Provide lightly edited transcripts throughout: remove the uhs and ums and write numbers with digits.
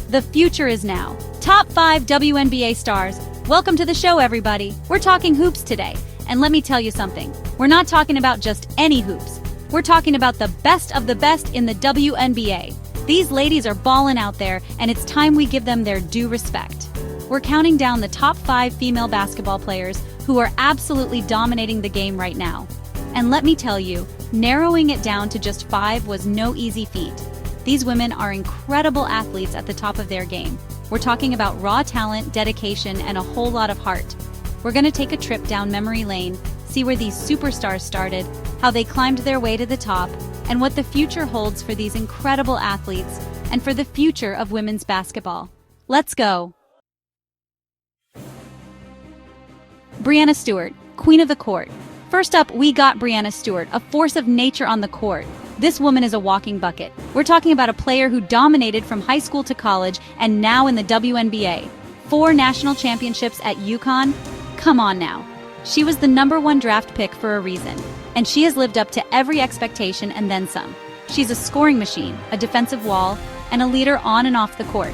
The future is now. Top 5 WNBA stars. Welcome to the show, everybody. We're talking hoops today. And let me tell you something. We're not talking about just any hoops. We're talking about the best of the best in the WNBA. These ladies are balling out there, and it's time we give them their due respect. We're counting down the top 5 female basketball players who are absolutely dominating the game right now. And let me tell you, narrowing it down to just 5 was no easy feat. These women are incredible athletes at the top of their game. We're talking about raw talent, dedication, and a whole lot of heart. We're going to take a trip down memory lane, see where these superstars started, how they climbed their way to the top, and what the future holds for these incredible athletes and for the future of women's basketball. Let's go! Breanna Stewart, Queen of the Court. First up, we got Breanna Stewart, a force of nature on the court. This woman is a walking bucket. We're talking about a player who dominated from high school to college and now in the WNBA. 4 national championships at UConn? Come on now. She was the #1 draft pick for a reason, and she has lived up to every expectation and then some. She's a scoring machine, a defensive wall, and a leader on and off the court.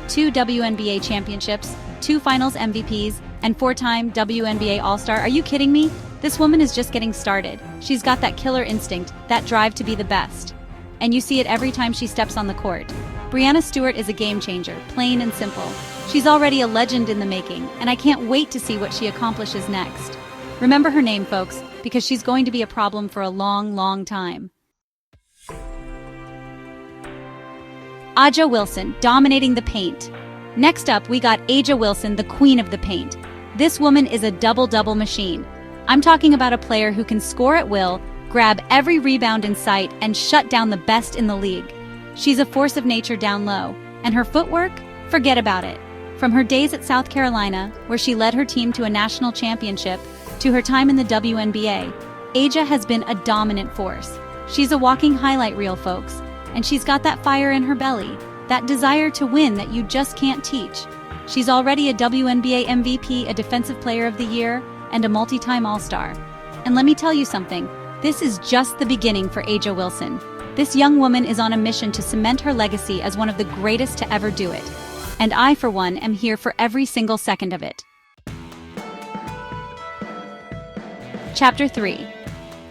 2 WNBA championships, 2 finals MVPs, and 4-time WNBA All-Star. Are you kidding me? This woman is just getting started. She's got that killer instinct, that drive to be the best. And you see it every time she steps on the court. Breanna Stewart is a game changer, plain and simple. She's already a legend in the making, and I can't wait to see what she accomplishes next. Remember her name, folks, because she's going to be a problem for a long, long time. A'ja Wilson, dominating the paint. Next up, we got A'ja Wilson, the queen of the paint. This woman is a double-double machine. I'm talking about a player who can score at will, grab every rebound in sight, and shut down the best in the league. She's a force of nature down low, and her footwork? Forget about it. From her days at South Carolina, where she led her team to a national championship, to her time in the WNBA, A'ja has been a dominant force. She's a walking highlight reel, folks, and she's got that fire in her belly, that desire to win that you just can't teach. She's already a WNBA MVP, a Defensive Player of the Year, and a multi-time All-Star. And let me tell you something, this is just the beginning for A'ja Wilson. This young woman is on a mission to cement her legacy as one of the greatest to ever do it. And I, for one, am here for every single second of it. Chapter 3.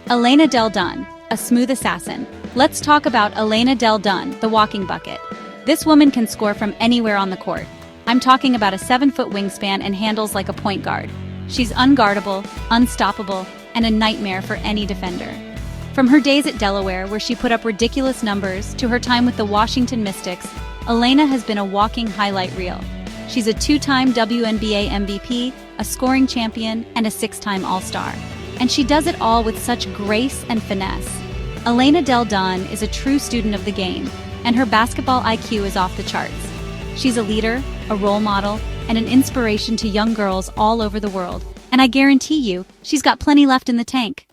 Elena Delle Donne, a smooth assassin. Let's talk about Elena Delle Donne, the walking bucket. This woman can score from anywhere on the court. I'm talking about a 7-foot wingspan and handles like a point guard. She's unguardable, unstoppable, and a nightmare for any defender. From her days at Delaware, where she put up ridiculous numbers, to her time with the Washington Mystics, Elena has been a walking highlight reel. She's a 2-time WNBA MVP, a scoring champion, and a 6-time All-Star. And she does it all with such grace and finesse. Elena Delle Donne is a true student of the game, and her basketball IQ is off the charts. She's a leader, a role model, and an inspiration to young girls all over the world. And I guarantee you, she's got plenty left in the tank.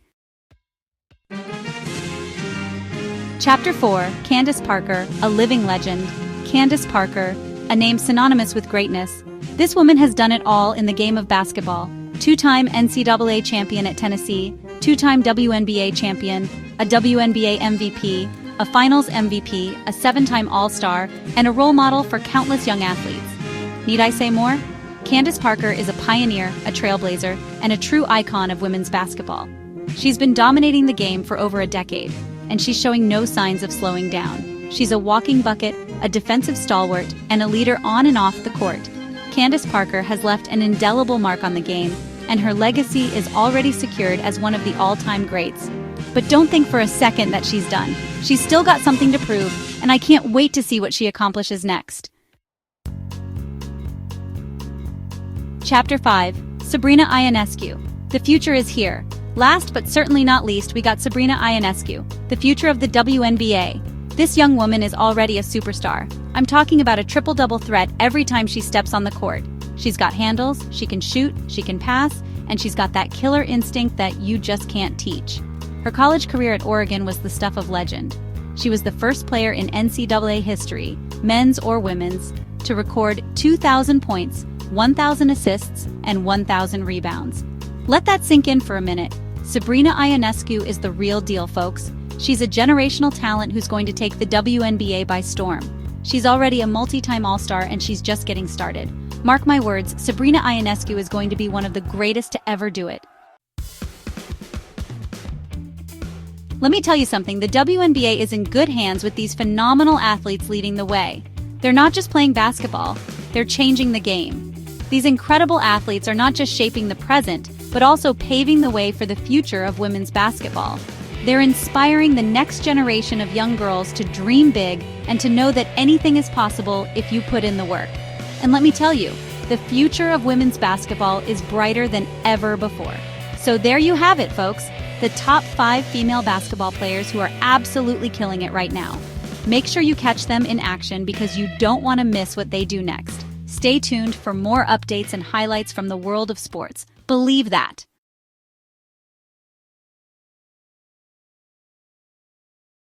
Chapter 4, Candace Parker, a living legend. Candace Parker, a name synonymous with greatness. This woman has done it all in the game of basketball. 2-time NCAA champion at Tennessee, 2-time WNBA champion, a WNBA MVP, a finals MVP, a 7-time All-Star, and a role model for countless young athletes. Need I say more? Candace Parker is a pioneer, a trailblazer, and a true icon of women's basketball. She's been dominating the game for over a decade, and she's showing no signs of slowing down. She's a walking bucket, a defensive stalwart, and a leader on and off the court. Candace Parker has left an indelible mark on the game, and her legacy is already secured as one of the all-time greats. But don't think for a second that she's done. She's still got something to prove, and I can't wait to see what she accomplishes next. Chapter 5, Sabrina Ionescu. The future is here. Last but certainly not least, we got Sabrina Ionescu, the future of the WNBA. This young woman is already a superstar. I'm talking about a triple-double threat every time she steps on the court. She's got handles, she can shoot, she can pass, and she's got that killer instinct that you just can't teach. Her college career at Oregon was the stuff of legend. She was the first player in NCAA history, men's or women's, to record 2,000 points, 1,000 assists, and 1,000 rebounds. Let that sink in for a minute. Sabrina Ionescu is the real deal, folks. She's a generational talent who's going to take the WNBA by storm. She's already a multi-time All-Star and she's just getting started. Mark my words, Sabrina Ionescu is going to be one of the greatest to ever do it. Let me tell you something, the WNBA is in good hands with these phenomenal athletes leading the way. They're not just playing basketball, they're changing the game. These incredible athletes are not just shaping the present, but also paving the way for the future of women's basketball. They're inspiring the next generation of young girls to dream big and to know that anything is possible if you put in the work. And let me tell you, the future of women's basketball is brighter than ever before. So there you have it, folks, the top 5 female basketball players who are absolutely killing it right now. Make sure you catch them in action because you don't want to miss what they do next. Stay tuned for more updates and highlights from the world of sports. Believe that.